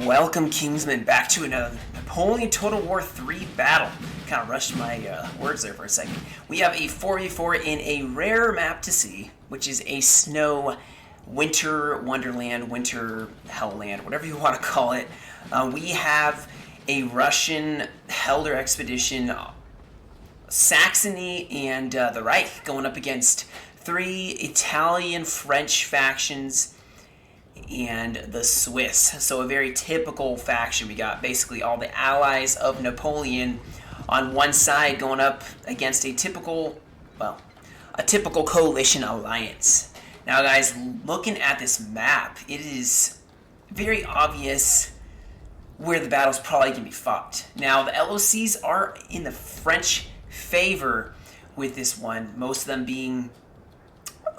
Welcome, Kingsmen, back to another Napoleon Total War 3 battle. Kind of rushed my words there for a second. We have a 4v4 in a rare map to see, which is a snow winter wonderland, winter hellland, whatever you want to call it. We have a Russian Helder expedition, Saxony, and the Reich going up against three Italian-French factions and the Swiss. So a very typical faction. We got basically all the allies of Napoleon on one side going up against a typical coalition alliance. Now guys, looking at this map, it is very obvious where the battle's probably going to be fought. Now the LOCs are in the French favor with this one, most of them being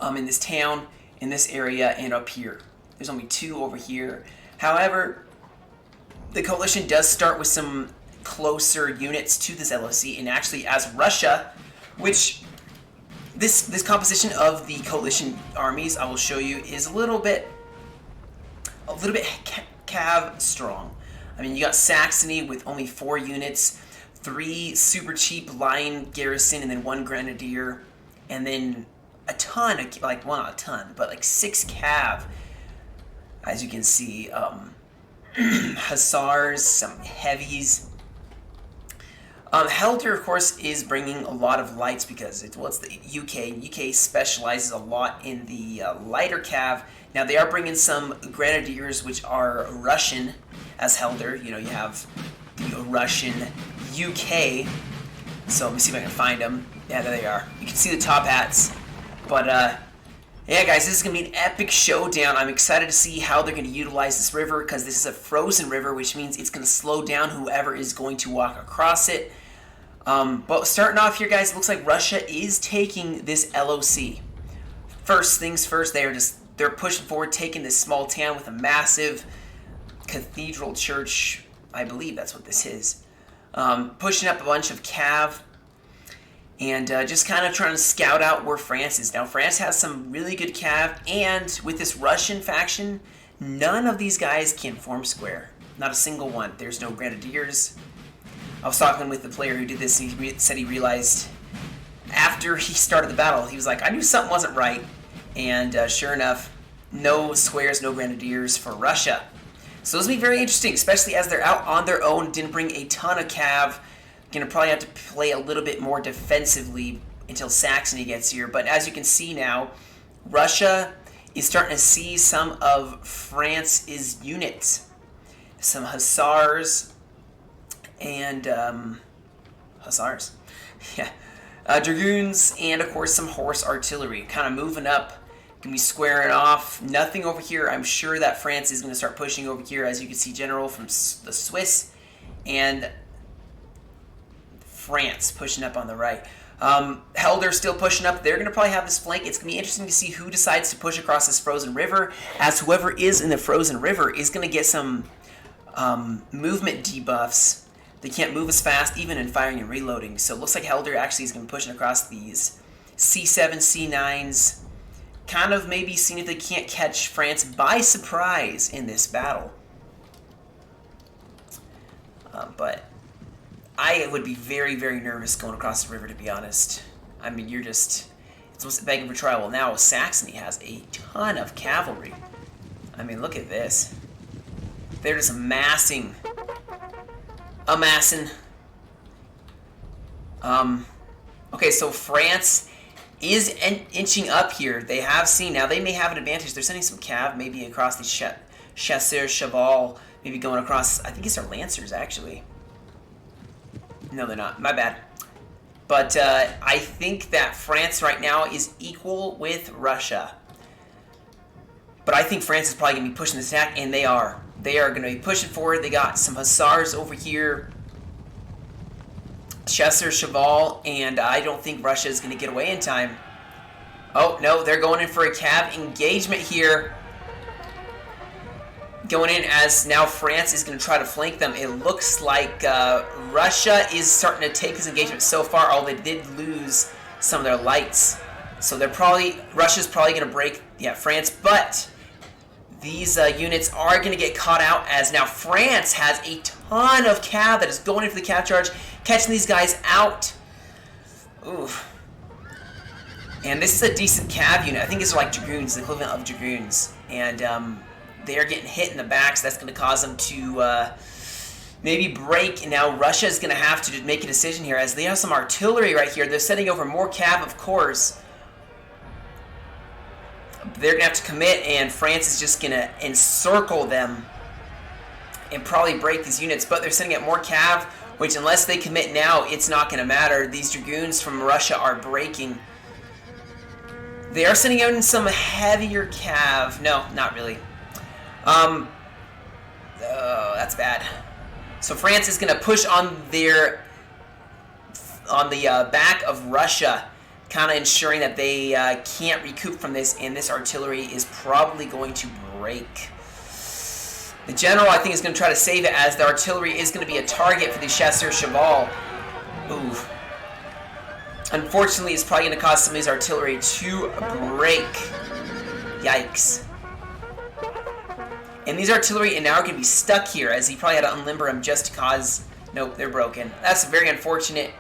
in this town, in this area, and up here. There's only two over here. However, the coalition does start with some closer units to this LOC, and actually as Russia, which this composition of the coalition armies, I will show you, is a little bit cav strong. I mean, you got Saxony with only 4 units, 3 super cheap line garrison, and then 1 grenadier, and then a ton of, like, well, not a ton, but like 6 cav. As you can see, hussars, some heavies. Helder, of course, is bringing a lot of lights because it's the UK. UK specializes a lot in the lighter cav. Now they are bringing some grenadiers, which are Russian as Helder. You know, you have the Russian UK. So let me see if I can find them. Yeah, there they are. You can see the top hats, but yeah, guys, this is going to be an epic showdown. I'm excited to see how they're going to utilize this river because this is a frozen river, which means it's going to slow down whoever is going to walk across it. But starting off here, guys, it looks like Russia is taking this LOC. First things first, they're pushing forward, taking this small town with a massive cathedral church. I believe that's what this is. Pushing up a bunch of cav. And just kind of trying to scout out where France is. Now, France has some really good cav, and with this Russian faction, none of these guys can form square. Not a single one. There's no grenadiers. I was talking with the player who did this, and he said he realized after he started the battle, he was like, I knew something wasn't right. And sure enough, no squares, no grenadiers for Russia. So this will be very interesting, especially as they're out on their own, didn't bring a ton of cav. Going to probably have to play a little bit more defensively until Saxony gets here. But as you can see now, Russia is starting to see some of France's units. Some hussars and dragoons, and of course some horse artillery. Kind of moving up, going to be squaring off. Nothing over here. I'm sure that France is going to start pushing over here. As you can see, general from the Swiss and France pushing up on the right. Helder still pushing up. They're going to probably have this flank. It's going to be interesting to see who decides to push across this frozen river, as whoever is in the frozen river is going to get some movement debuffs. They can't move as fast, even in firing and reloading. So it looks like Helder actually is going to be pushing across these C7, C9s, kind of maybe seeing if they can't catch France by surprise in this battle. But I would be very, very nervous going across the river, to be honest. I mean, it's almost begging for trial. Well, now Saxony has a ton of cavalry. I mean, look at this. They're just amassing. Okay, so France is inching up here. They have seen, now they may have an advantage. They're sending some cav, maybe across the chasseurs cheval, maybe going across, I think it's their lancers, actually. No, they're not. My bad. But I think that France right now is equal with Russia. But I think France is probably going to be pushing this attack, and they are. They are going to be pushing forward. They got some hussars over here, chasseurs cheval, and I don't think Russia is going to get away in time. Oh, no, they're going in for a cav engagement here. Going in as now France is going to try to flank them. It looks like Russia is starting to take this engagement so far, although they did lose some of their lights. So Russia's probably going to break France, but These units are going to get caught out, as now France has a ton of cav that is going in for the cav charge, catching these guys out. Ooh. And this is a decent cav unit. I think it's like dragoons, the equivalent of dragoons. And they are getting hit in the back, so that's going to cause them to maybe break. And now Russia is going to have to make a decision here, as they have some artillery right here. They're sending over more cav, of course. They're going to have to commit, and France is just going to encircle them and probably break these units. But they're sending out more cav, which unless they commit now, it's not going to matter. These dragoons from Russia are breaking. They are sending out in some heavier cav. No, not really. That's bad. So France is going to push on the back of Russia, kind of ensuring that they can't recoup from this, and this artillery is probably going to break. The general, I think, is going to try to save it, as the artillery is going to be a target for the chasseur cheval. Ooh. Unfortunately, it's probably going to cause some of his artillery to break. Yikes. And these artillery now are going to be stuck here, as he probably had to unlimber them just to cause... Nope, they're broken. That's a very unfortunate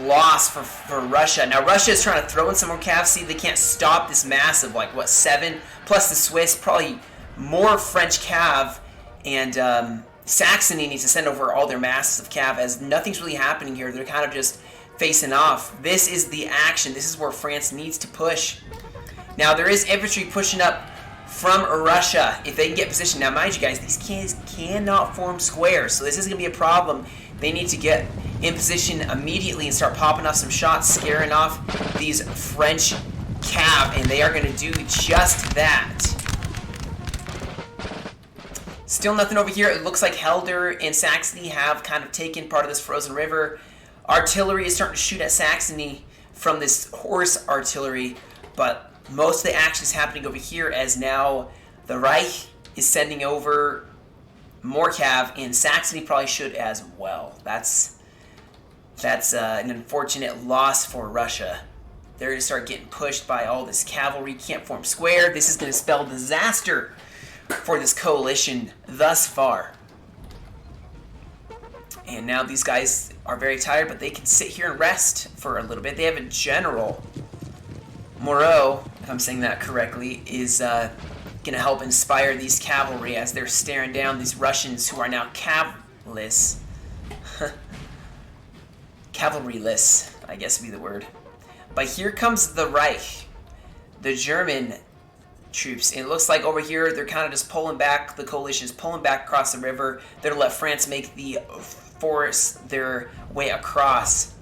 loss for Russia. Now, Russia is trying to throw in some more cav. See, they can't stop this massive, like, what, 7? Plus the Swiss, probably more French cav. And Saxony needs to send over all their masses of cav, as nothing's really happening here. They're kind of just facing off. This is the action. This is where France needs to push. Now, there is infantry pushing up from Russia if they can get position. Now, mind you guys, these kids cannot form squares, so this is going to be a problem. They need to get in position immediately and start popping off some shots, scaring off these French cav, and they are going to do just that. Still nothing over here. It looks like Helder and Saxony have kind of taken part of this frozen river. Artillery is starting to shoot at Saxony from this horse artillery, but most of the action is happening over here, as now the Reich is sending over more cav, and Saxony probably should as well. That's an unfortunate loss for Russia. They're going to start getting pushed by all this cavalry. Can't form square. This is going to spell disaster for this coalition thus far. And now these guys are very tired, but they can sit here and rest for a little bit. They have a general. Moreau, if I'm saying that correctly, is going to help inspire these cavalry as they're staring down these Russians who are now cavalryless. Cavalryless, I guess would be the word. But here comes the Reich, the German troops. And it looks like over here they're kind of just pulling back. The coalition is pulling back across the river. They're to let France make the force their way across.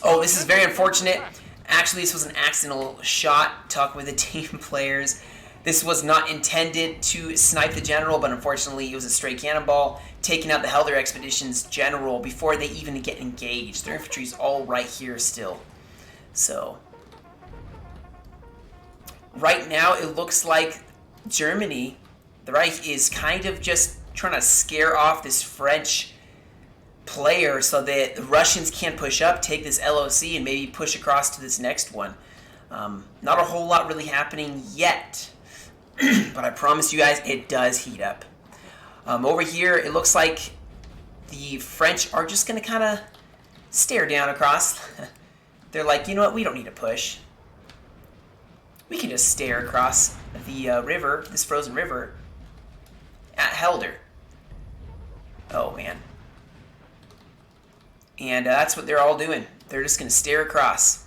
Oh, this is very unfortunate. Actually, this was an accidental shot. Talking with the team players. This was not intended to snipe the general, but unfortunately it was a stray cannonball, taking out the Helder Expedition's general before they even get engaged. Their infantry's all right here still. So, right now it looks like Germany, the Reich, is kind of just trying to scare off this French player so that the Russians can't push up, take this LOC, and maybe push across to this next one. Not a whole lot really happening yet, but I promise you guys it does heat up. Over here, it looks like the French are just going to kind of stare down across. They're like, you know what, we don't need to push. We can just stare across the river, this frozen river, at Helder. Oh, man. And that's what they're all doing. They're just going to stare across.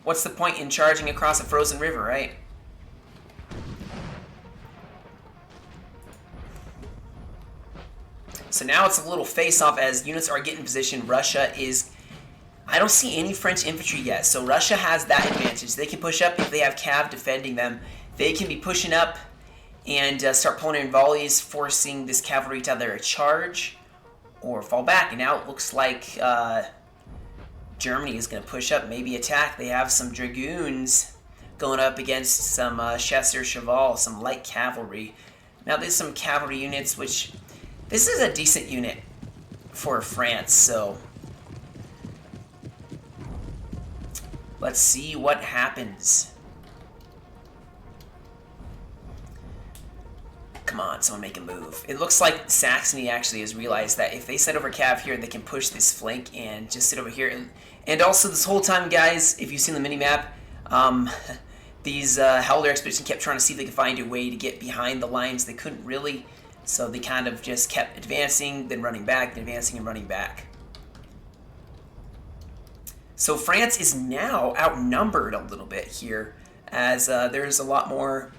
What's the point in charging across a frozen river, right? So now it's a little face-off as units are getting in position. Russia is... I don't see any French infantry yet, so Russia has that advantage. They can push up if they have cav defending them. They can be pushing up and start pulling in volleys, forcing this cavalry to either charge or fall back. And now it looks like Germany is going to push up, maybe attack. They have some dragoons going up against some chasseur cheval, some light cavalry. Now there's some cavalry units, which this is a decent unit for France, so let's see what happens. Come on, someone make a move. It looks like Saxony actually has realized that if they send over cav here, they can push this flank and just sit over here. And also this whole time, guys, if you've seen the mini-map, these Helder expedition kept trying to see if they could find a way to get behind the lines. They couldn't really, so they kind of just kept advancing, then running back, then advancing and running back. So France is now outnumbered a little bit here, as there's a lot more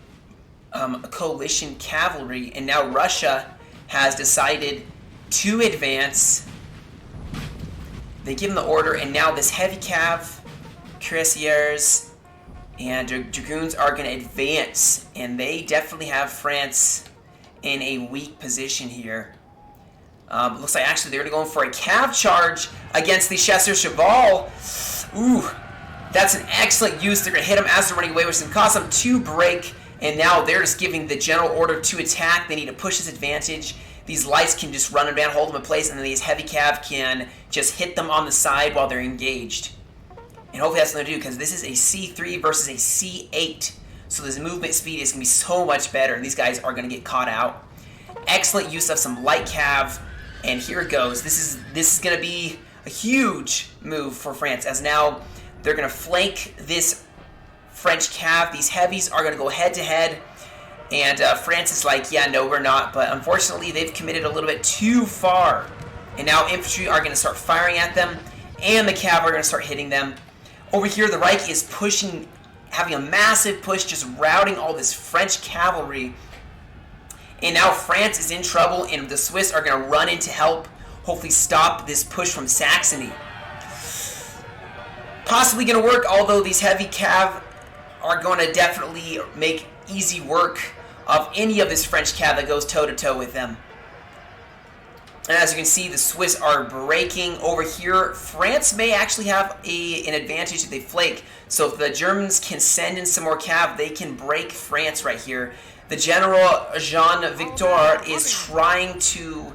coalition cavalry, and now Russia has decided to advance. They give them the order, and now this heavy cav, cuirassiers, and dragoons are going to advance, and they definitely have France in a weak position here. Looks like actually they're going for a cav charge against the Chasseur Cheval. Ooh, that's an excellent use. They're going to hit them as they're running away, which is going to cause them to break. And now they're just giving the general order to attack. They need to push this advantage. These lights can just run them down, hold them in place, and then these heavy cav can just hit them on the side while they're engaged. And hopefully that's what they'll do, because this is a C3 versus a C8. So this movement speed is going to be so much better, and these guys are going to get caught out. Excellent use of some light cav, and here it goes. This is going to be a huge move for France, as now they're going to flank this French cav. These heavies are going to go head-to-head, and France is like, yeah, no, we're not. But unfortunately, they've committed a little bit too far. And now infantry are going to start firing at them, and the cav are going to start hitting them. Over here, the Reich is pushing, having a massive push, just routing all this French cavalry. And now France is in trouble, and the Swiss are going to run in to help, hopefully stop this push from Saxony. Possibly going to work, although these heavy cav are going to definitely make easy work of any of this French cav that goes toe-to-toe with them. And as you can see, the Swiss are breaking over here. France may actually have an advantage if they flank. So if the Germans can send in some more cav, they can break France right here. The General Jean-Victor is trying to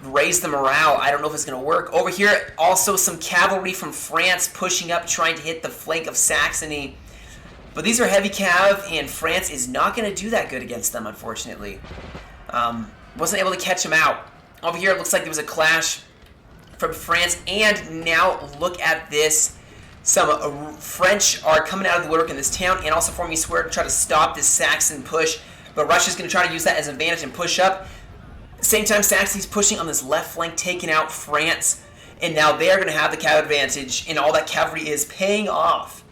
raise the morale. I don't know if it's going to work. Over here, also some cavalry from France pushing up, trying to hit the flank of Saxony. But these are heavy cav, and France is not going to do that good against them, unfortunately. Wasn't able to catch them out. Over here, it looks like there was a clash from France, and now look at this. Some French are coming out of the woodwork in this town, and also forming a square to try to stop this Saxon push. But Russia's going to try to use that as an advantage and push up. At the same time, Saxony's pushing on this left flank, taking out France, and now they're going to have the cav advantage, and all that cavalry is paying off.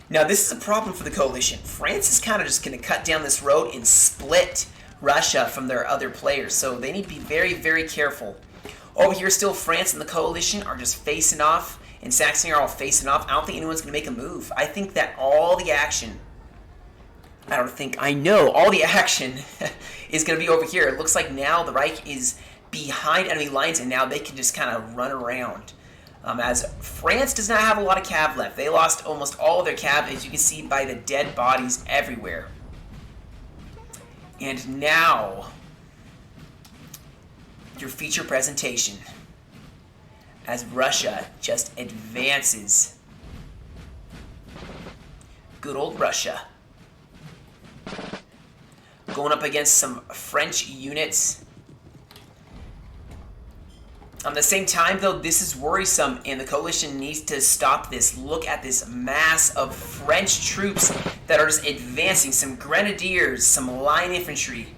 Now, this is a problem for the coalition. France is kind of just going to cut down this road and split Russia from their other players, so they need to be very, very careful. Over here, still, France and the coalition are just facing off, and Saxony are all facing off. I don't think anyone's going to make a move. I think that all the action, all the action is going to be over here. It looks like now the Reich is behind enemy lines, and now they can just kind of run around. As France does not have a lot of cav left. They lost almost all of their cav, as you can see by the dead bodies everywhere. And now, your feature presentation, as Russia just advances. Good old Russia. Going up against some French units. At the same time, though, this is worrisome, and the coalition needs to stop this. Look at this mass of French troops that are just advancing. Some grenadiers, some line infantry.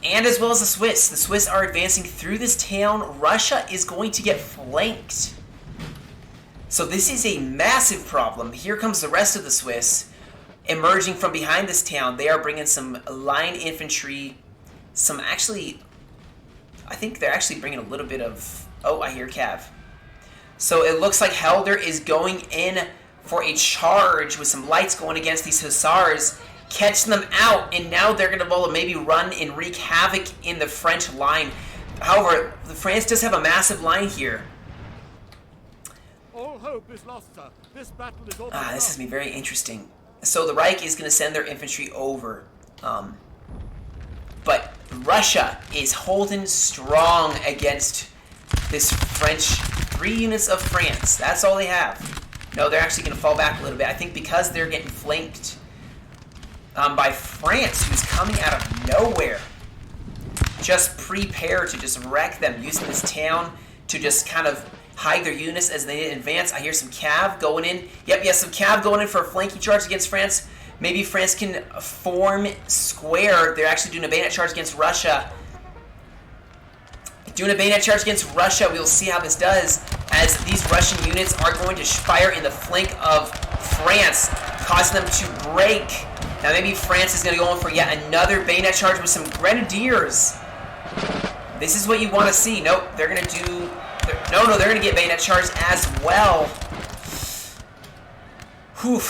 And as well as the Swiss. The Swiss are advancing through this town. Russia is going to get flanked. So this is a massive problem. Here comes the rest of the Swiss emerging from behind this town. They are bringing some line infantry, some actually... I think they're actually bringing a little bit of... Oh, I hear cav. So it looks like Helder is going in for a charge with some lights going against these hussars, catching them out, and now they're going to maybe run and wreak havoc in the French line. However, France does have a massive line here. All hope is lost, sir. This battle is over. This is going to be very interesting. So the Reich is going to send their infantry over. But Russia is holding strong against this French 3 units of France. That's all they have. No, they're actually going to fall back a little bit. I think because they're getting flanked by France, who's coming out of nowhere. Just prepare to just wreck them, using this town to just kind of hide their units as they advance. I hear some cav going in. Yep, yes, some cav going in for a flanking charge against France. Maybe France can form square. They're actually doing a bayonet charge against Russia. Doing a bayonet charge against Russia. We'll see how this does, as these Russian units are going to fire in the flank of France, causing them to break. Now maybe France is going to go in for yet another bayonet charge with some grenadiers. This is what you want to see. Nope, they're going to do... No, they're going to get bayonet charged as well. Whew.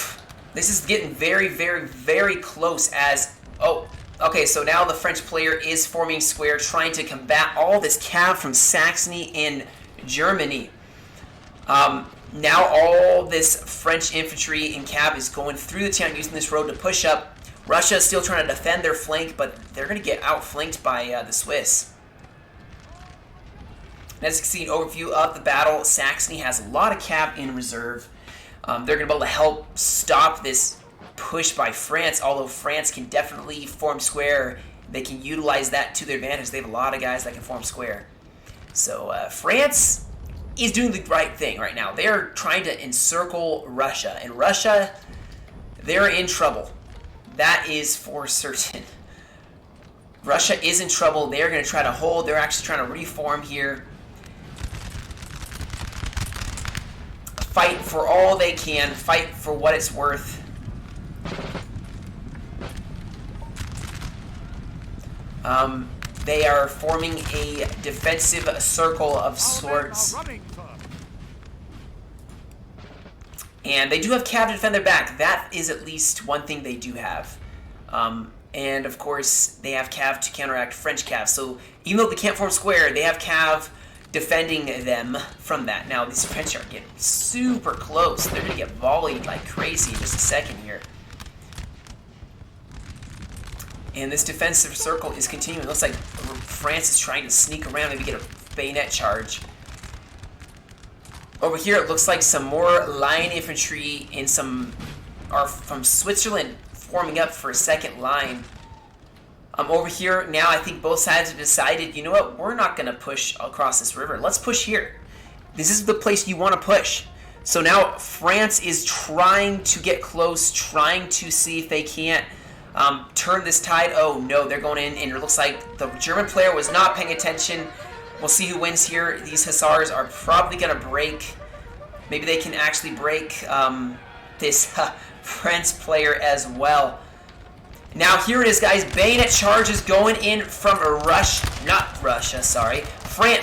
This is getting very, very, very close as... Oh, okay, so now the French player is forming square, trying to combat all this cav from Saxony and Germany. Now all this French infantry and cav is going through the town using this road to push up. Russia is still trying to defend their flank, but they're going to get outflanked by the Swiss. As you can see, an overview of the battle, Saxony has a lot of cav in reserve. They're going to be able to help stop this push by France, although France can definitely form square. They can utilize that to their advantage. They have a lot of guys that can form square. So France is doing the right thing right now. They're trying to encircle Russia, and Russia, they're in trouble. That is for certain. Russia is in trouble. They're going to try to hold. They're actually trying to reform here. Fight for all they can. Fight for what it's worth. They are forming a defensive circle of sorts. And they do have cav to defend their back. That is at least one thing they do have. And of course, they have cav to counteract French cav. So even though they can't form square, they have cav defending them from that. Now, these French are getting super close. They're going to get volleyed like crazy in just a second here. And this defensive circle is continuing. It looks like France is trying to sneak around, maybe get a bayonet charge. Over here, it looks like some more line infantry and some are from Switzerland forming up for a second line. Over here, now I think both sides have decided, you know what, we're not going to push across this river. Let's push here. This is the place you want to push. So now France is trying to get close, trying to see if they can't turn this tide. Oh no, they're going in, and it looks like the German player was not paying attention. We'll see who wins here. These Hussars are probably going to break. Maybe they can actually break this French player as well. Now here it is, guys. Bayonet charges going in from France.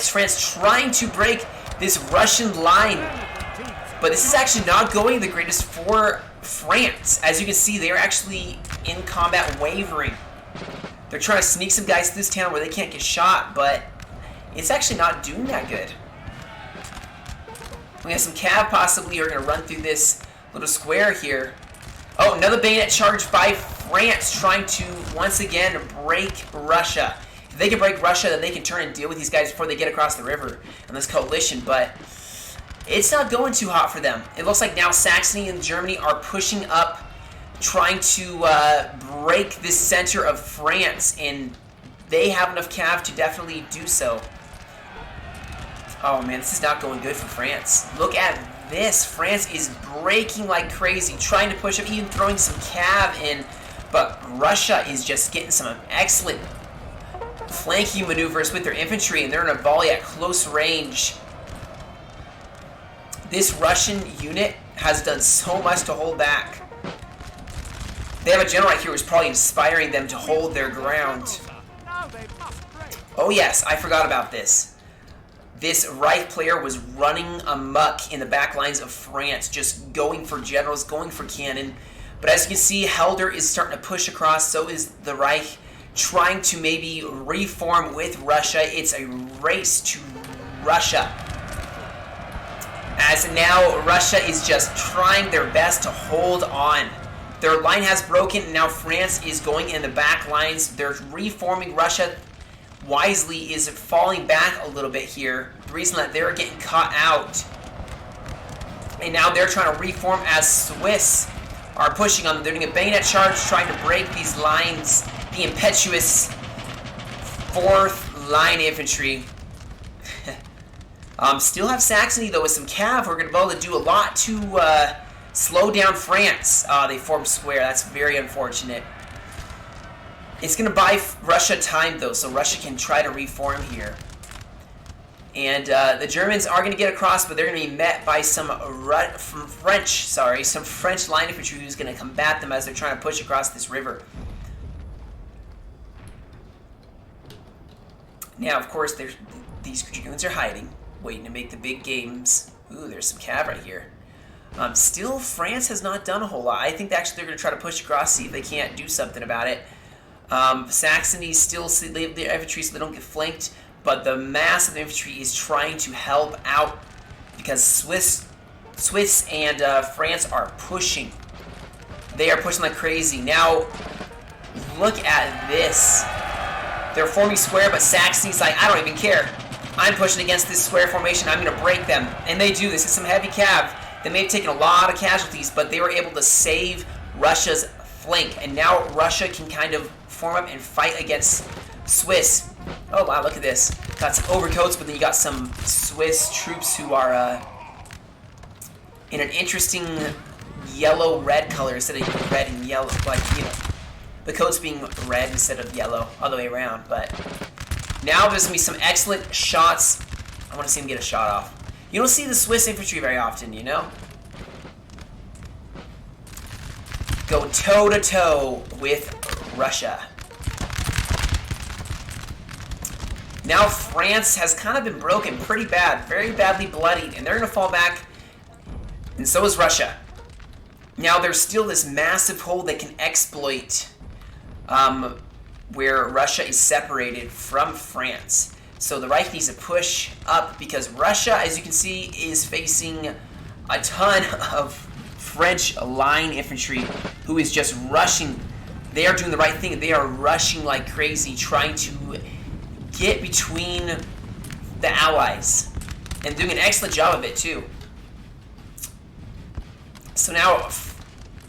France trying to break this Russian line. But this is actually not going the greatest for France. As you can see, they are actually in combat wavering. They're trying to sneak some guys to this town where they can't get shot, but it's actually not doing that good. We have some cav possibly are going to run through this little square here. Oh, another bayonet charge by France trying to, once again, break Russia. If they can break Russia, then they can turn and deal with these guys before they get across the river in this coalition, but it's not going too hot for them. It looks like now Saxony and Germany are pushing up, trying to break this center of France, and they have enough cav to definitely do so. Oh man, this is not going good for France. Look at this. France is breaking like crazy, trying to push up, even throwing some cav in, but Russia is just getting some excellent flanking maneuvers with their infantry, and they're in a volley at close range. This Russian unit has done so much to hold back. They have a general right here who's probably inspiring them to hold their ground. Oh yes, I forgot about this. This Reich player was running amok in the back lines of France, just going for generals, going for cannon. But as you can see, Helder is starting to push across, so is the Reich, trying to maybe reform with Russia. It's a race to Russia. As now Russia is just trying their best to hold on. Their line has broken, and now France is going in the back lines. They're reforming. Russia wisely is falling back a little bit here. The reason that they're getting caught out And now they're trying to reform as Swiss are pushing on them. They're doing a bayonet charge, trying to break these lines. The impetuous 4th Line Infantry. Still have Saxony, though, with some cav who are going to be able to do a lot to slow down France. They form square. That's very unfortunate. It's going to buy Russia time, though, so Russia can try to reform here. And the Germans are going to get across, but they're going to be met by some French line infantry who's going to combat them as they're trying to push across this river. Now, of course, these dragoons are hiding, waiting to make the big games. Ooh, there's some cav right here. Still, France has not done a whole lot. I think actually they're going to try to push across, see if they can't do something about it. Saxony still leave their infantry so they don't get flanked, but the mass of the infantry is trying to help out because Swiss and France are pushing. They are pushing like crazy. Now, look at this. They're forming square, but Saxony's like, I don't even care. I'm pushing against this square formation. I'm going to break them. And they do. This is some heavy cav. They may have taken a lot of casualties, but they were able to save Russia's flank. And now Russia can kind of form up and fight against Swiss. Oh, wow, look at this. Got some overcoats, but then you got some Swiss troops who are in an interesting yellow-red color instead of red and yellow. Like, you know, the coats being red instead of yellow, all the way around. But now there's going to be some excellent shots. I want to see him get a shot off. You don't see the Swiss infantry very often, you know? Go toe-to-toe with Russia. Now France has kind of been broken pretty bad, very badly bloodied, and they're going to fall back, and so is Russia. Now there's still this massive hole they can exploit where Russia is separated from France. So the Reich needs to push up because Russia, as you can see, is facing a ton of French line infantry who is just rushing. They are doing the right thing. They are rushing like crazy, trying to get between the Allies and doing an excellent job of it too. So now,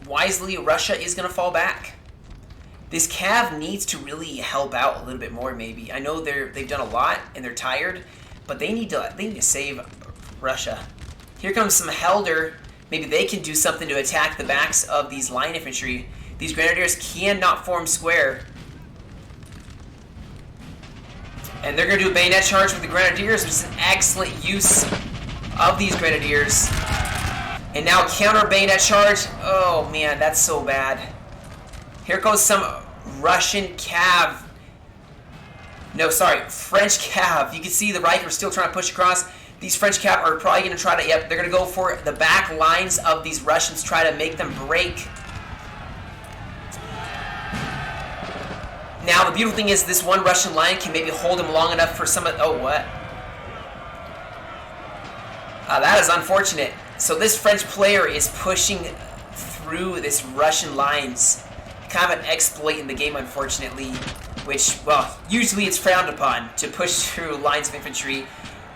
wisely, Russia is going to fall back. This cav needs to really help out a little bit more, maybe. I know they've done a lot and they're tired, but they need to save Russia. Here comes some Helder. Maybe they can do something to attack the backs of these line infantry. These grenadiers cannot form square. And they're going to do a bayonet charge with the grenadiers, which is an excellent use of these grenadiers. And now counter bayonet charge. Oh man, that's so bad. Here goes some Russian cav. No, sorry, French cav. You can see the Reich are still trying to push across. These French cav are probably going to try to, yep, they're going to go for the back lines of these Russians, try to make them break. Now, the beautiful thing is this one Russian line can maybe hold him long enough for some of... Oh, what? That is unfortunate. So this French player is pushing through this Russian lines. Kind of an exploit in the game, unfortunately. Which, well, usually it's frowned upon to push through lines of infantry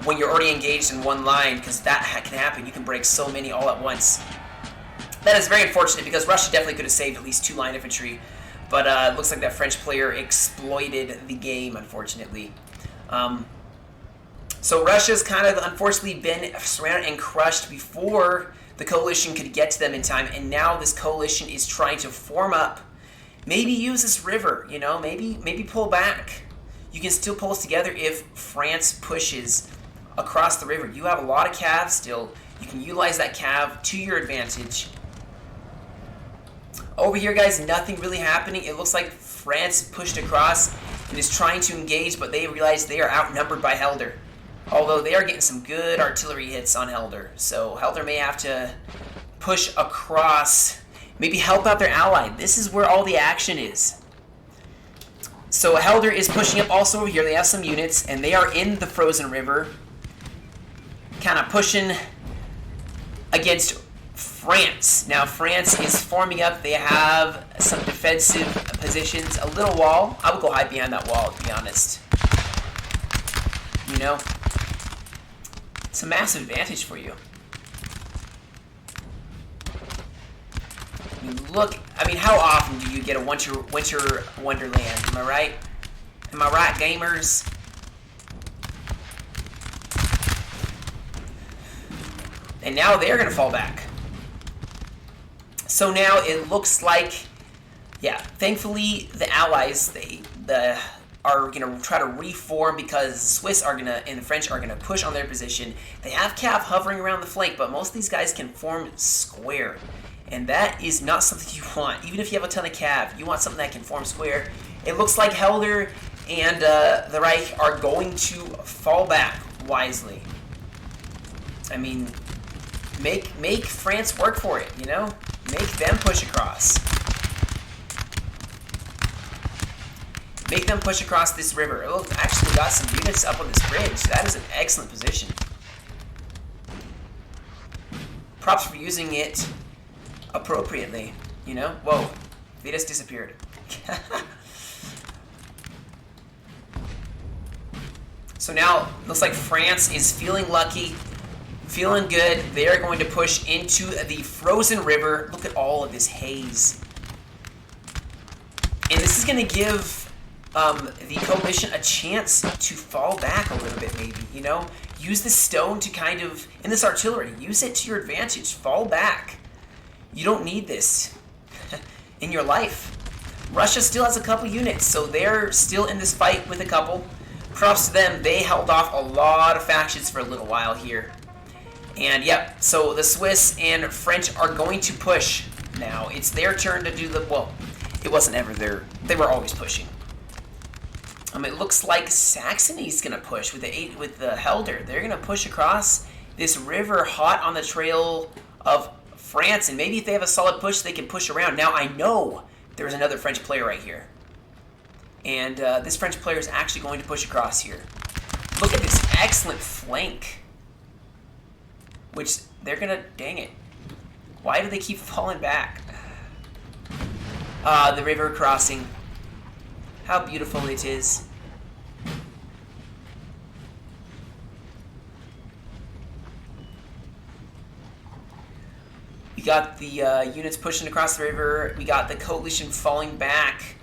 when you're already engaged in one line, because that can happen. You can break so many all at once. That is very unfortunate because Russia definitely could have saved at least 2 line infantry. But it looks like that French player exploited the game, unfortunately. So Russia's kind of, unfortunately, been surrounded and crushed before the coalition could get to them in time. And now this coalition is trying to form up. Maybe use this river, you know, maybe pull back. You can still pull us together if France pushes across the river. You have a lot of cav still. You can utilize that cav to your advantage. Over here, guys, nothing really happening. It looks like France pushed across and is trying to engage, but they realize they are outnumbered by Helder. Although they are getting some good artillery hits on Helder. So Helder may have to push across, maybe help out their ally. This is where all the action is. So Helder is pushing up also over here. They have some units, and they are in the frozen river, kind of pushing against France. Now France is forming up. They have some defensive positions, a little wall. I would go hide behind that wall, to be honest. You know, it's a massive advantage for you. look, I mean, how often do you get a winter wonderland? Am I right? Am I right, gamers? And now they're going to fall back. So now it looks like, yeah, thankfully the Allies, are going to try to reform because the Swiss are going to, and the French are going to push on their position. They have Cav hovering around the flank, but most of these guys can form square. And that is not something you want. Even if you have a ton of Cav, you want something that can form square. It looks like Helder and the Reich are going to fall back wisely. I mean, make France work for it, you know? Make them push across. Make them push across this river. Oh, actually got some units up on this bridge. That is an excellent position. Props for using it appropriately, you know? Whoa, they just disappeared. So now, looks like France is feeling lucky, feeling good. They are going to push into the frozen river. Look at all of this haze. And this is going to give the coalition a chance to fall back a little bit, maybe, you know? Use the stone to kind of, and this artillery, use it to your advantage. Fall back. You don't need this in your life. Russia still has a couple units, so they're still in this fight with a couple. Props to them. They held off a lot of factions for a little while here. And yep, so the Swiss and French are going to push now. It's their turn to do the, well, it wasn't ever they were always pushing. It looks like Saxony's gonna push with the Helder. They're gonna push across this river hot on the trail of France, and maybe if they have a solid push, they can push around. Now I know there's another French player right here, and this French player is actually going to push across here. Look at this excellent flank, which they're gonna, dang it. Why do they keep falling back? The river crossing. How beautiful it is. We got the units pushing across the river. We got the coalition falling back.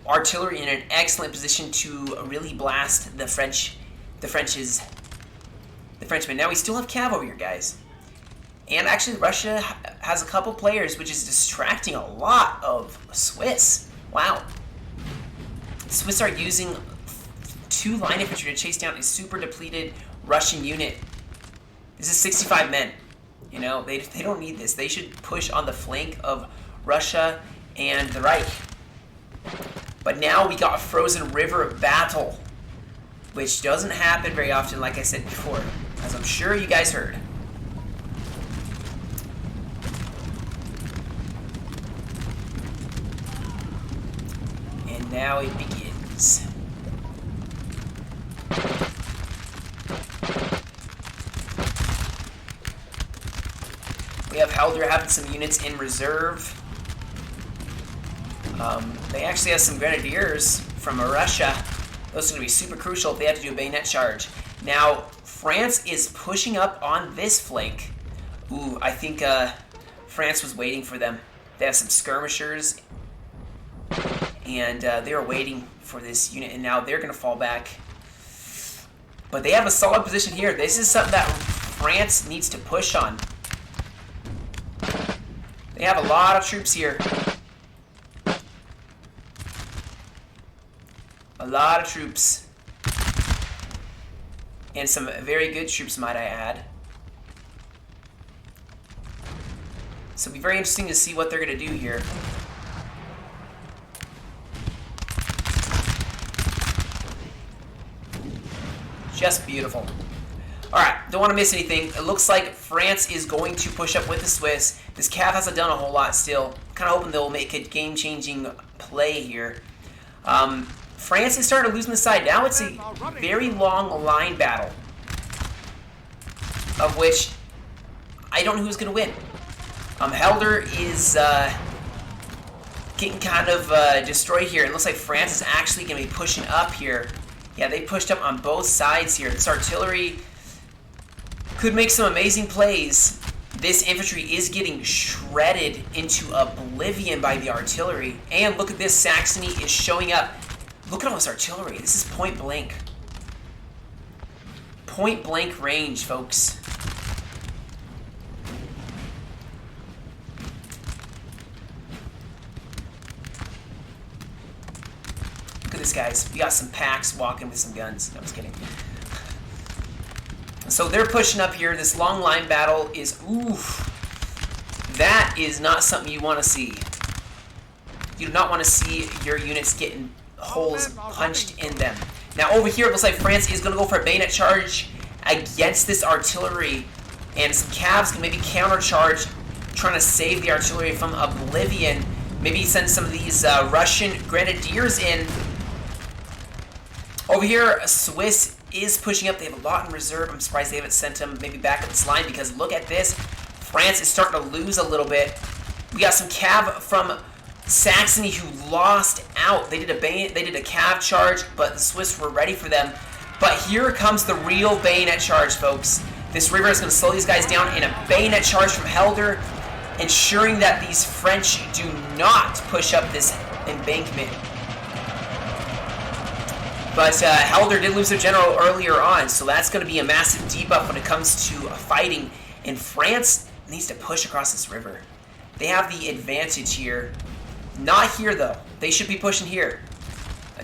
Artillery in an excellent position to really blast the Frenchmen. Now we still have Cav over here, guys. And actually, Russia has a couple players, which is distracting a lot of Swiss. Wow. The Swiss are using 2 line infantry to chase down a super depleted Russian unit. This is 65 men. You know, they don't need this. They should push on the flank of Russia and the Reich. But now we got a frozen river battle, which doesn't happen very often, like I said before, as I'm sure you guys heard. And now it begins. We have Helder having some units in reserve. They actually have some grenadiers from Russia. Those are going to be super crucial if they have to do a bayonet charge. Now, France is pushing up on this flank. Ooh, I think France was waiting for them. They have some skirmishers, and they are waiting for this unit, and now they're going to fall back. But they have a solid position here. This is something that France needs to push on. They have a lot of troops here. A lot of troops. And some very good troops, might I add. So it'll be very interesting to see what they're going to do here. Just beautiful. Alright, don't want to miss anything. It looks like France is going to push up with the Swiss. This Cav hasn't done a whole lot still. Kind of hoping they'll make a game-changing play here. France is starting to lose on the side. Now it's a very long line battle, of which I don't know who's going to win. Helder is getting kind of destroyed here. It looks like France is actually going to be pushing up here. Yeah, they pushed up on both sides here. This artillery could make some amazing plays, This infantry is getting shredded into oblivion by the artillery. And look at this, Saxony is showing up. Look at all this artillery. This is point blank. Point blank range, folks. Look at this, guys. We got some packs walking with some guns. No, I'm just kidding. So they're pushing up here. This long line battle is, oof. That is not something you want to see. You do not want to see your units getting holes punched in them. Now over here, it looks like France is going to go for a bayonet charge against this artillery. And some Cavs can maybe countercharge, trying to save the artillery from oblivion. Maybe send some of these Russian grenadiers in. Over here, Swiss is pushing up. They have a lot in reserve. I'm surprised they haven't sent them maybe back up this line, because look at this. France is starting to lose a little bit. We got some Cav from Saxony who lost out. They did a Cav charge, but the Swiss were ready for them. But here comes the real bayonet charge, folks. This river is going to slow these guys down in a bayonet charge from Helder, ensuring that these French do not push up this embankment. But Helder did lose their general earlier on, so that's going to be a massive debuff when it comes to fighting. And France needs to push across this river. They have the advantage here. Not here, though. They should be pushing here.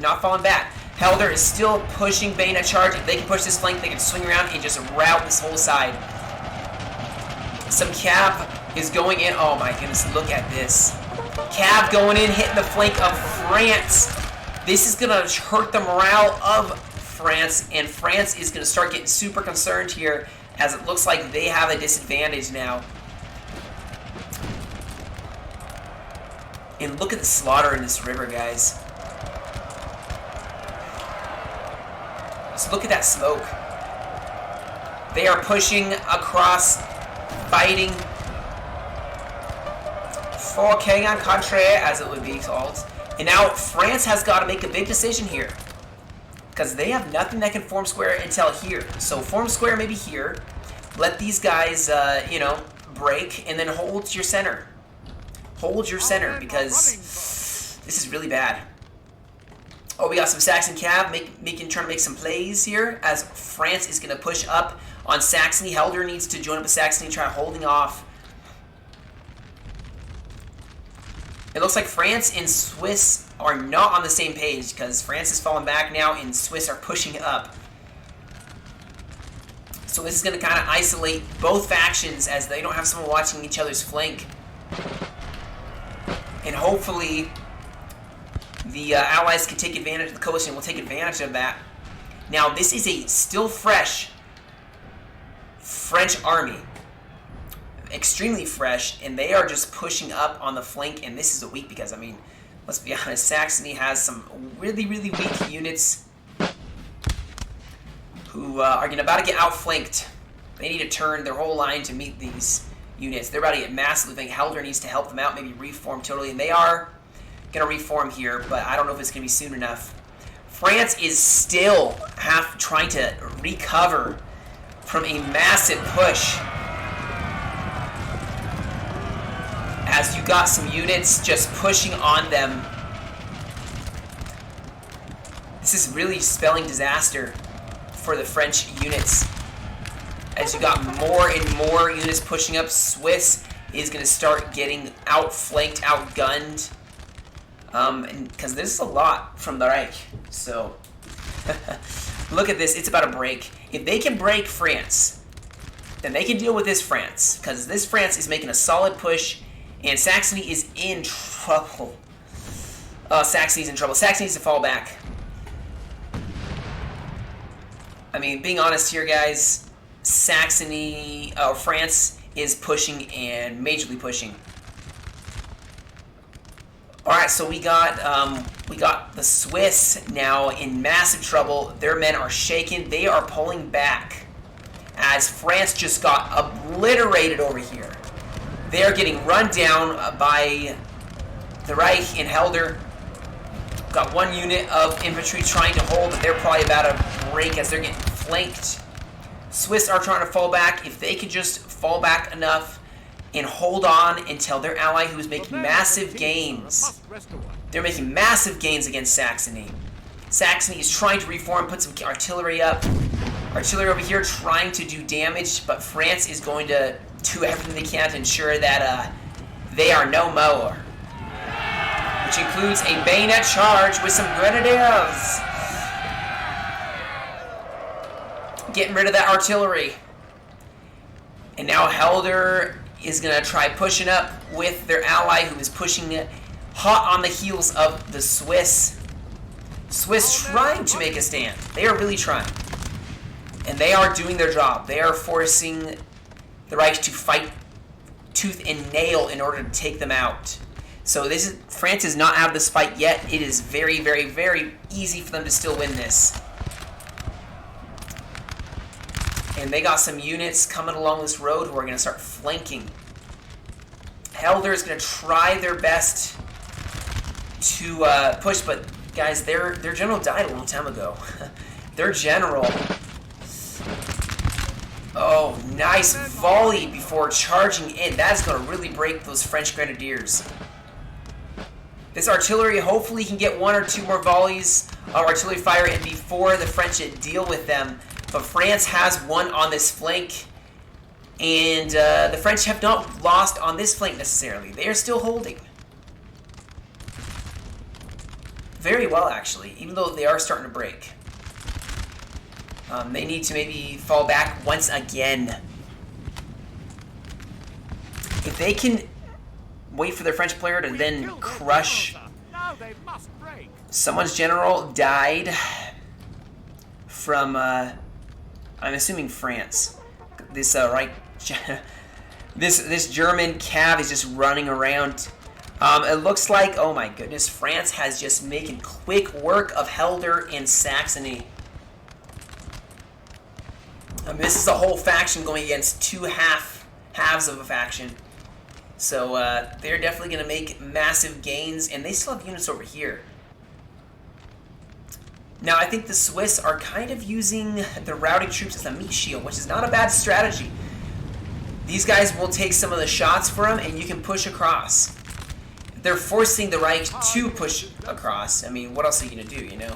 Not falling back. Helder is still pushing bayonet charge. If they can push this flank, they can swing around and just rout this whole side. Some Cav is going in. Oh my goodness, look at this. Cav going in, hitting the flank of France. This is going to hurt the morale of France, and France is going to start getting super concerned here, as it looks like they have a disadvantage now. And look at the slaughter in this river, guys. So look at that smoke. They are pushing across, fighting for king and country, as it would be called. And now France has got to make a big decision here, because they have nothing that can form square until here. So form square maybe here. Let these guys, you know, break, and then hold your center. Hold your center, because this is really bad. Oh, we got some Saxon Cav trying to make some plays here, as France is going to push up on Saxony. Helder needs to join up with Saxony, try holding off. It looks like France and Swiss are not on the same page, because France is falling back now and Swiss are pushing up. So this is going to kind of isolate both factions, as they don't have someone watching each other's flank. And hopefully the Allies can take advantage of the coast, and will take advantage of that. Now this is a still fresh French army. Extremely fresh, and they are just pushing up on the flank, and this is a weak, because, I mean, let's be honest, Saxony has some really, really weak units who are about to get outflanked. They need to turn their whole line to meet these units. They're about to get massively flanked. Helder needs to help them out, maybe reform totally, and they are going to reform here, but I don't know if it's going to be soon enough. France is still trying to recover from a massive push, as you got some units just pushing on them. This is really spelling disaster for the French units, as you got more and more units pushing up. Swiss is going to start getting outflanked, outgunned, because this is a lot from the Reich. So look at this, it's about to break. If they can break France, then they can deal with this France, because this France is making a solid push. And Saxony is in trouble. Saxony's in trouble. Saxony needs to fall back. I mean, being honest here, guys, France is pushing, and majorly pushing. All right, so we got the Swiss now in massive trouble. Their men are shaken. They are pulling back, as France just got obliterated over here. They are getting run down by the Reich and Helder. Got one unit of infantry trying to hold, but they're probably about to break as they're getting flanked. Swiss are trying to fall back. If they could just fall back enough and hold on until their ally, who is making massive gains. They're making massive gains against Saxony. Saxony is trying to reform, put some artillery up. Artillery over here trying to do damage, but France is going to do everything they can to ensure that they are no more. Which includes a bayonet charge with some grenadiers. Getting rid of that artillery. And now Helder is going to try pushing up with their ally, who is pushing it hot on the heels of the Swiss. Swiss trying to make a stand. They are really trying. And they are doing their job. They are forcing the Reich to fight tooth and nail in order to take them out. So France is not out of this fight yet. It is very, very, very easy for them to still win this. And they got some units coming along this road who are going to start flanking. Helder is going to try their best to push, but guys, their general died a long time ago. Their general... Oh, nice volley before charging in. That's going to really break those French grenadiers. This artillery hopefully can get one or two more volleys of artillery fire in before the French deal with them. But France has won on this flank. And the French have not lost on this flank necessarily. They are still holding. Very well, actually, even though they are starting to break. They need to maybe fall back once again. If they can wait for their French player to then crush... Someone's general died from, I'm assuming France. This, this German cav is just running around. It looks like, oh my goodness, France has just making quick work of Helder and Saxony. This is a whole faction going against two halves of a faction. So they're definitely going to make massive gains, and they still have units over here. Now, I think the Swiss are kind of using the routing troops as a meat shield, which is not a bad strategy. These guys will take some of the shots for them, and you can push across. They're forcing the Reich to push across. I mean, what else are you going to do, you know?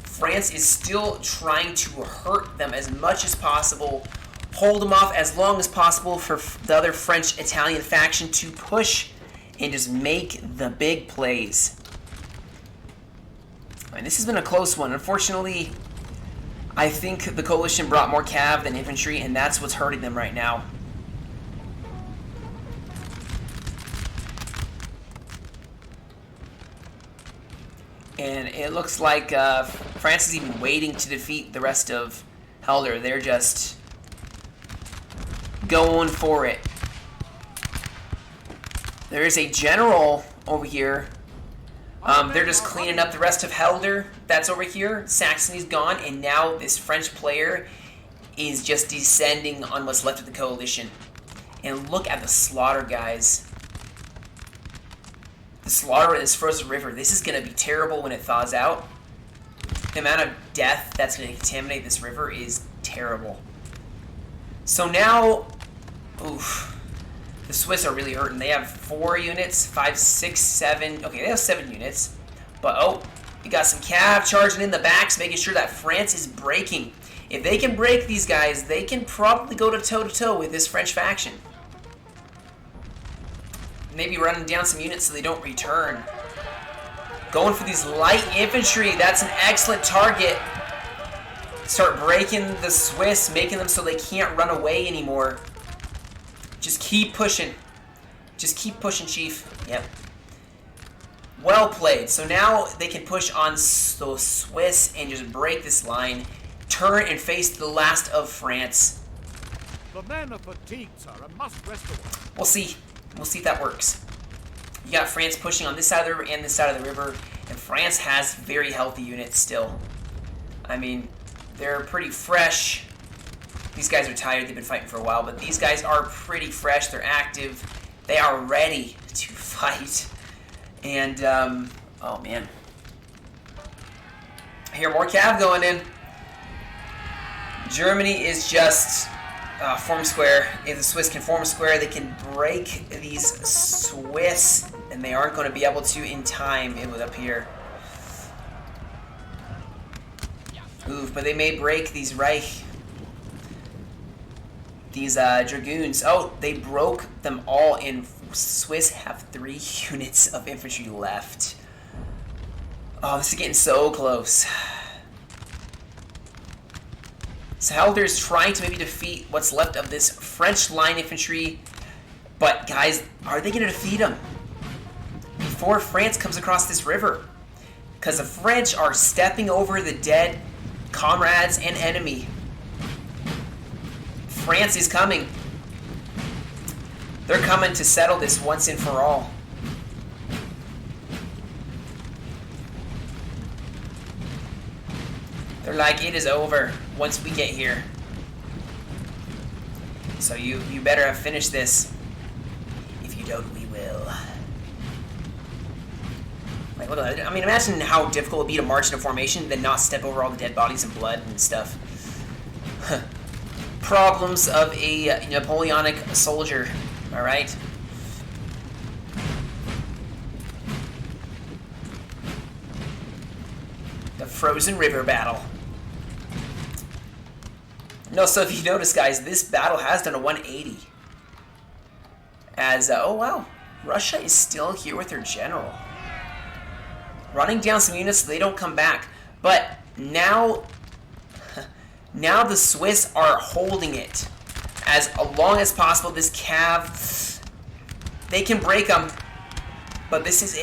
France is still trying to hurt them as much as possible, hold them off as long as possible for the other French-Italian faction to push and just make the big plays. And this has been a close one. Unfortunately, I think the coalition brought more cav than infantry, and that's what's hurting them right now. And it looks like France is even waiting to defeat the rest of Helder. They're just going for it. There is a general over here. They're just cleaning up the rest of Helder. That's over here. Saxony's gone, and now this French player is just descending on what's left of the coalition. And look at the slaughter, guys. The slaughter in this frozen river. This is going to be terrible when it thaws out. The amount of death that's going to contaminate this river is terrible. So now, oof, the Swiss are really hurting. They have 4 units, 5, 6, 7. Okay, they have 7 units. But, oh, we got some cav charging in the backs, making sure that France is breaking. If they can break these guys, they can probably go to toe-to-toe with this French faction. Maybe running down some units so they don't return. Going for these light infantry. That's an excellent target. Start breaking the Swiss, making them so they can't run away anymore. Just keep pushing. Just keep pushing, Chief. Yep. Well played. So now they can push on those Swiss and just break this line. Turn and face the last of France. The men are fatigued, sir, and must rest a while. We'll see. We'll see if that works. You got France pushing on this side of the river and this side of the river, and France has very healthy units still. I mean, they're pretty fresh. These guys are tired. They've been fighting for a while, but these guys are pretty fresh. They're active. They are ready to fight. And, oh, man. I hear more cav going in. Germany is just form square. If the Swiss can form a square, they can break these Swiss, and they aren't going to be able to in time. It was up here. Oof, but they may break these Reich. These Dragoons. Oh, they broke them all, and Swiss have 3 units of infantry left. Oh, this is getting so close. So Helder is trying to maybe defeat what's left of this French line infantry. But, guys, are they going to defeat them before France comes across this river? Because the French are stepping over the dead comrades and enemy. France is coming. They're coming to settle this once and for all. They're like, it is over once we get here. So you better have finished this. If you don't, we will. Like, what? I mean, imagine how difficult it would be to march in a formation, then not step over all the dead bodies and blood and stuff. Problems of a Napoleonic soldier. All right. The Frozen River battle. No, so if you notice, guys, this battle has done a 180. As, oh wow, Russia is still here with their general. Running down some units so they don't come back. But now the Swiss are holding it. As long as possible, this cav, they can break them. But this is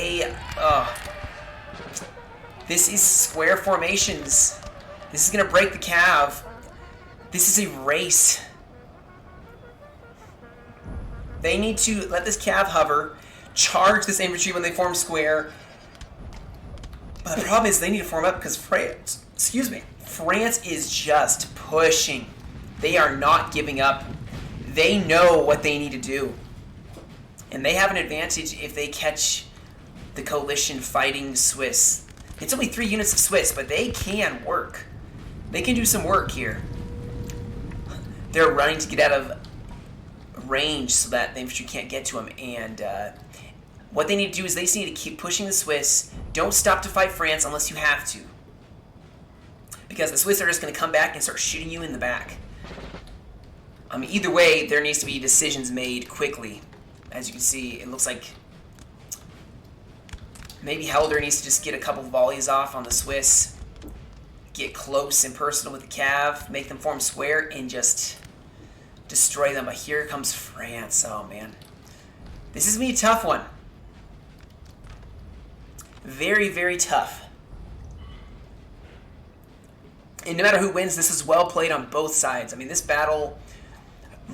this is square formations. This is going to break the cav. This is a race. They need to let this cav hover, charge this infantry when they form square. But the problem is they need to form up because France is just pushing. They are not giving up. They know what they need to do. And they have an advantage if they catch the coalition fighting Swiss. It's only 3 units of Swiss, but they can work. They can do some work here. They're running to get out of range so that the infantry can't get to them. And what they need to do is they just need to keep pushing the Swiss. Don't stop to fight France unless you have to. Because the Swiss are just going to come back and start shooting you in the back. Either way, there needs to be decisions made quickly. As you can see, it looks like maybe Helder needs to just get a couple volleys off on the Swiss. Get close and personal with the cav. Make them form square and just destroy them. But here comes France. Oh, man. This is going to be a tough one. Very, very tough. And no matter who wins, this is well played on both sides. I mean, this battle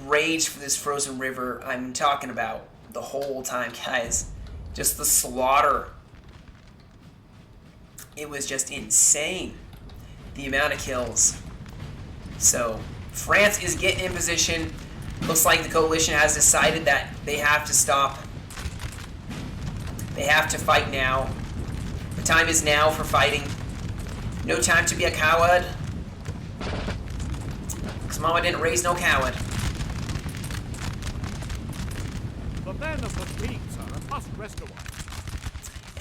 raged for this frozen river. I'm talking about the whole time, guys. Just the slaughter. It was just insane, the amount of kills. So, France is getting in position. Looks like the coalition has decided that they have to stop. They have to fight now. The time is now for fighting. No time to be a coward. Because Mama didn't raise no coward. The men of the peaks are must rest a while.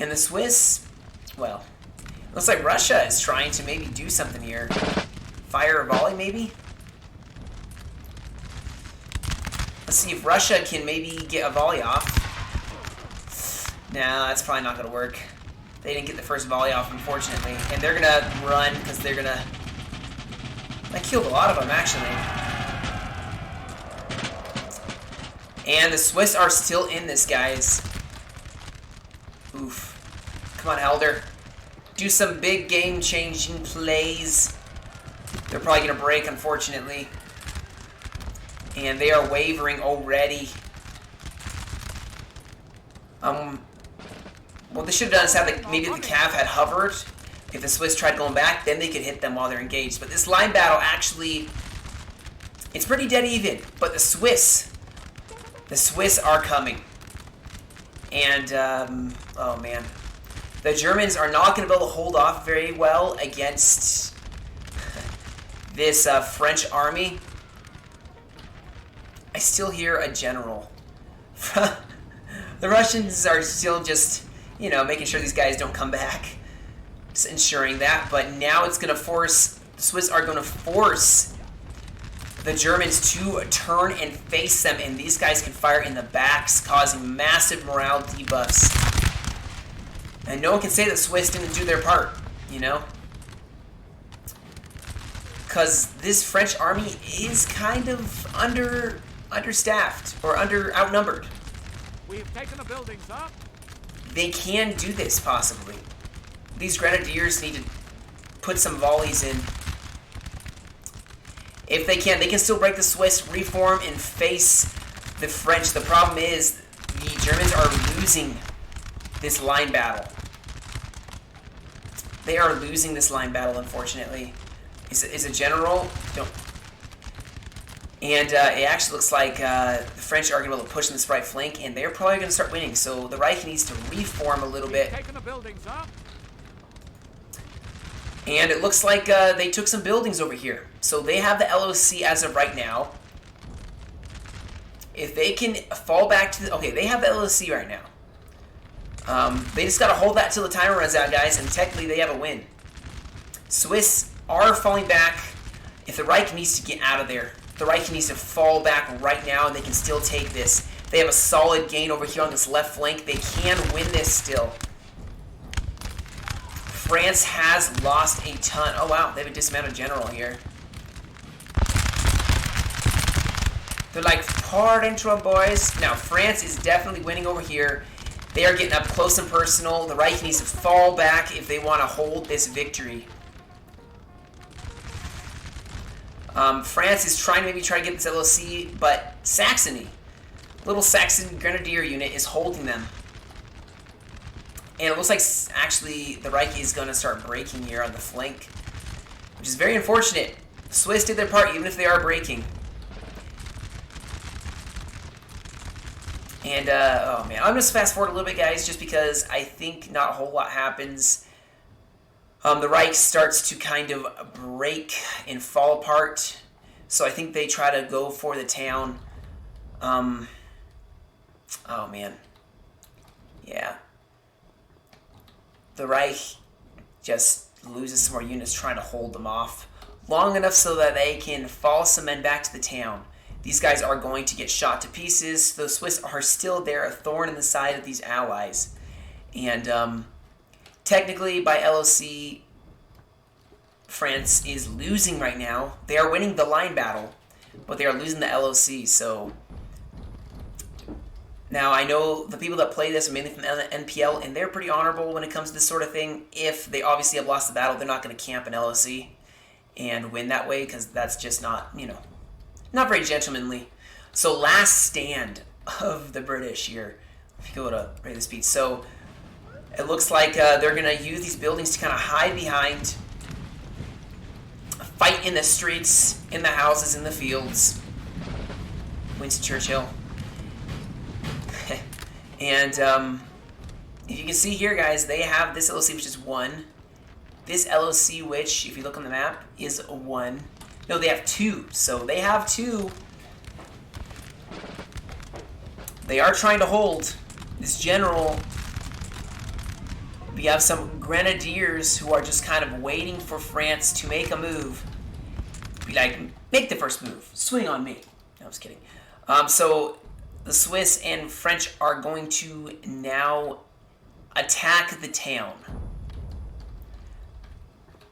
And the Swiss, well, looks like Russia is trying to maybe do something here. Fire a volley, maybe? Let's see if Russia can maybe get a volley off. Nah, that's probably not going to work. They didn't get the first volley off, unfortunately. And they're going to run because they're going to... I killed a lot of them, actually. And the Swiss are still in this, guys. Oof. Come on, Helder. Do some big game-changing plays. They're probably going to break, unfortunately. And they are wavering already. What they should have done is have maybe the cav had hovered. If the Swiss tried going back, then they could hit them while they're engaged. But this line battle actually, it's pretty dead even. But the Swiss are coming. And, oh man. The Germans are not going to be able to hold off very well against this French army. still hear a general. The Russians are still just, you know, making sure these guys don't come back. Just ensuring that. But now it's going to force, the Swiss are going to force the Germans to turn and face them. And these guys can fire in the backs, causing massive morale debuffs. And no one can say that Swiss didn't do their part, you know? Because this French army is kind of understaffed or outnumbered. We have taken a building, sir. They can do this, possibly. These grenadiers need to put some volleys in. If they can still break the Swiss, reform, and face the French. The problem is the Germans are losing this line battle. They are losing this line battle, unfortunately. Is a general? Don't. And it actually looks like the French are going to be able to push in this right flank, and they're probably going to start winning. So the Reich needs to reform a little bit. Taken a building, sir. And it looks like they took some buildings over here. So they have the LOC as of right now. If they can fall back to the... Okay, they have the LOC right now. They just got to hold that till the timer runs out, guys, and technically they have a win. Swiss are falling back. If the Reich needs to get out of there, the Reich needs to fall back right now, and they can still take this. They have a solid gain over here on this left flank. They can win this still. France has lost a ton. Oh, wow. They have a dismounted general here. They're like, pardon, Trump boys. Now, France is definitely winning over here. They are getting up close and personal. The Reich needs to fall back if they want to hold this victory. France is trying to maybe try to get this LOC, but Saxony, little Saxon Grenadier unit, is holding them. And it looks like actually the Reich is going to start breaking here on the flank, which is very unfortunate. The Swiss did their part, even if they are breaking. And, oh man, I'm going to fast forward a little bit, guys, just because I think not a whole lot happens. The Reich starts to kind of break and fall apart. So I think they try to go for the town. Oh, man. Yeah. The Reich just loses some more units trying to hold them off long enough so that they can fall some men back to the town. These guys are going to get shot to pieces. The Swiss are still there, a thorn in the side of these allies. And technically, by LOC, France is losing right now. They are winning the line battle, but they are losing the LOC. So now I know the people that play this are mainly from the NPL, and they're pretty honorable when it comes to this sort of thing. If they obviously have lost the battle, they're not going to camp an LOC and win that way, because that's just not, you know, not very gentlemanly. So last stand of the British here. If you go to rate the speed. So it looks like they're going to use these buildings to kind of hide behind. Fight in the streets, in the houses, in the fields. Winston Churchill. And if you can see here, guys, they have this LOC, which is 1. This LOC, which, if you look on the map, is a 1. No, they have 2. So they have 2. They are trying to hold this general. We have some grenadiers who are just kind of waiting for France to make a move. Be like, make the first move. Swing on me. No, I was kidding. So the Swiss and French are going to now attack the town.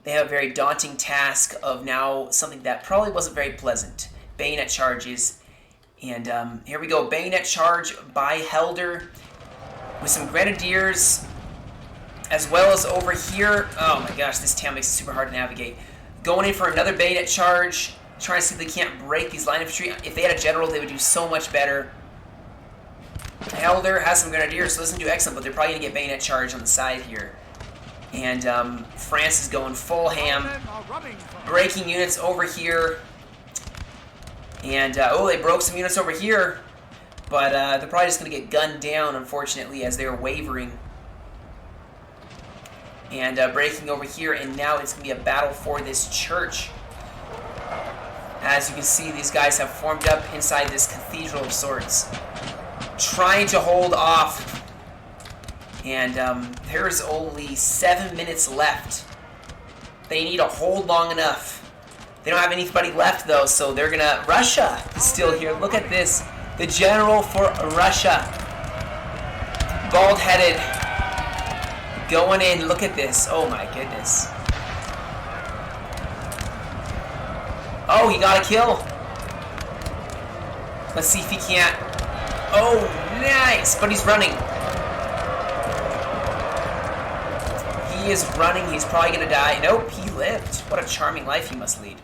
They have a very daunting task of now something that probably wasn't very pleasant. Bayonet charges. And here we go. Bayonet charge by Helder with some grenadiers, as well as over here. Oh my gosh, this town makes it super hard to navigate. Going in for another bayonet charge, trying to see if they can't break these line infantry. If they had a general, they would do so much better. Helder has some grenadiers, so doesn't do excellent, but they're probably going to get bayonet charge on the side here. And France is going full ham, breaking units over here. And, oh, they broke some units over here, but they're probably just going to get gunned down, unfortunately, as they're wavering. And breaking over here, and now it's going to be a battle for this church. As you can see, these guys have formed up inside this cathedral of sorts, trying to hold off. And there's only 7 minutes left. They need to hold long enough. They don't have anybody left, though, so they're gonna... Russia is still here. Look at this. The general for Russia. Bald-headed. Going in. Look at this. Oh, my goodness. Oh, he got a kill. Let's see if he can't... Oh, nice. But he's running. He is running. He's probably going to die. Nope, he lived. What a charming life he must lead.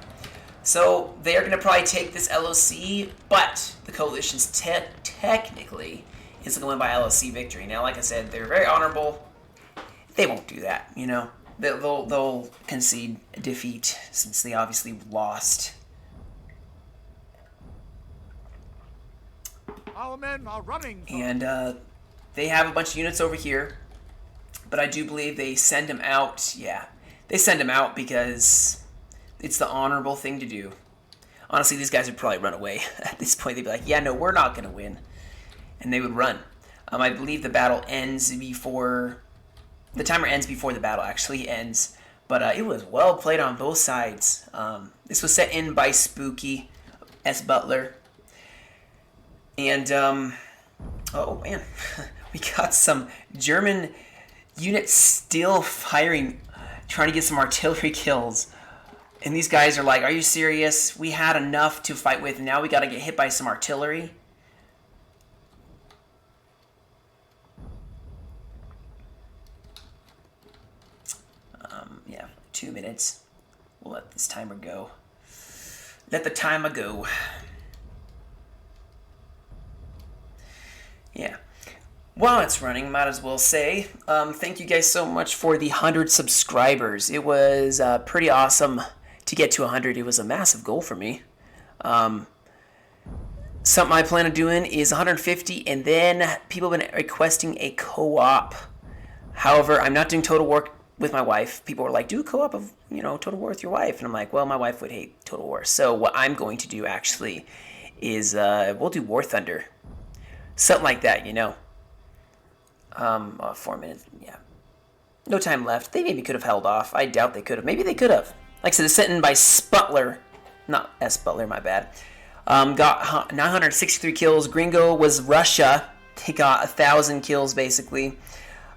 So they're going to probably take this LOC, but the coalition's technically is going to win by LOC victory. Now, like I said, they're very honorable. They won't do that, you know. They'll concede defeat since they obviously lost. Our men are running. And they have a bunch of units over here, but I do believe they send them out. Yeah, they send them out because it's the honorable thing to do. Honestly, these guys would probably run away. At this point, they'd be like, yeah, no, we're not going to win. And they would run. I believe the battle ends before... The timer ends before the battle actually ends. But it was well played on both sides. This was set in by Spooky S. Butler. And, oh, man. We got some German units still firing, trying to get some artillery kills. And these guys are like, are you serious? We had enough to fight with, and now we got to get hit by some artillery? Yeah, 2 minutes. We'll let this timer go. Let the timer go. Yeah. While it's running, might as well say, thank you guys so much for the 100 subscribers. It was pretty awesome to get to 100. It was a massive goal for me. Something I plan on doing is 150, and then people have been requesting a co-op. However, I'm not doing Total War with my wife. People were like, do a co-op of, you know, Total War with your wife. And I'm like, well, my wife would hate Total War. So what I'm going to do, actually, is we'll do War Thunder. Something like that, you know. 4 minutes, yeah. No time left. They maybe could have held off. I doubt they could have. Maybe they could have. Like I said, it's sent in by Sputler. Not S. Butler, my bad. Got 963 kills. Gringo was Russia. They got 1,000 kills, basically.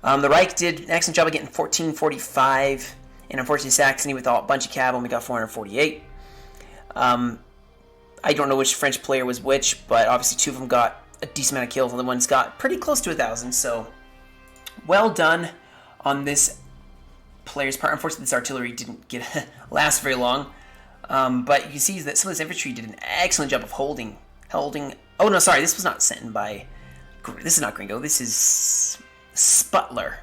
The Reich did an excellent job of getting 1445. And unfortunately, Saxony, with a bunch of cav, only got 448. I don't know which French player was which, but obviously 2 of them got a decent amount of kills. The other one's got pretty close to 1,000, so well done on this player's part. Unfortunately, this artillery didn't last very long, but you can see that some of this infantry did an excellent job of holding. Oh no, sorry, this was not sent in by. This is not Gringo. This is Sputler.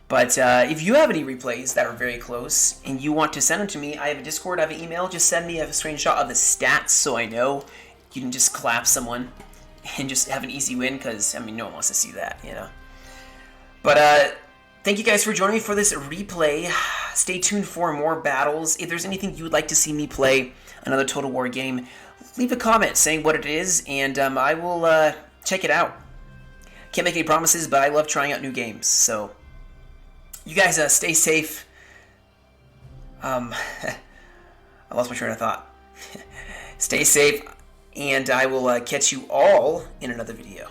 But if you have any replays that are very close and you want to send them to me, I have a Discord, I have an email. Just send me a screenshot of the stats so I know you can just clap someone and just have an easy win, because, I mean, no one wants to see that, you know. But thank you guys for joining me for this replay. Stay tuned for more battles. If there's anything you would like to see me play, another Total War game, leave a comment saying what it is, and I will check it out. Can't make any promises, but I love trying out new games, so you guys stay safe. I lost my train of thought. Stay safe, and I will catch you all in another video.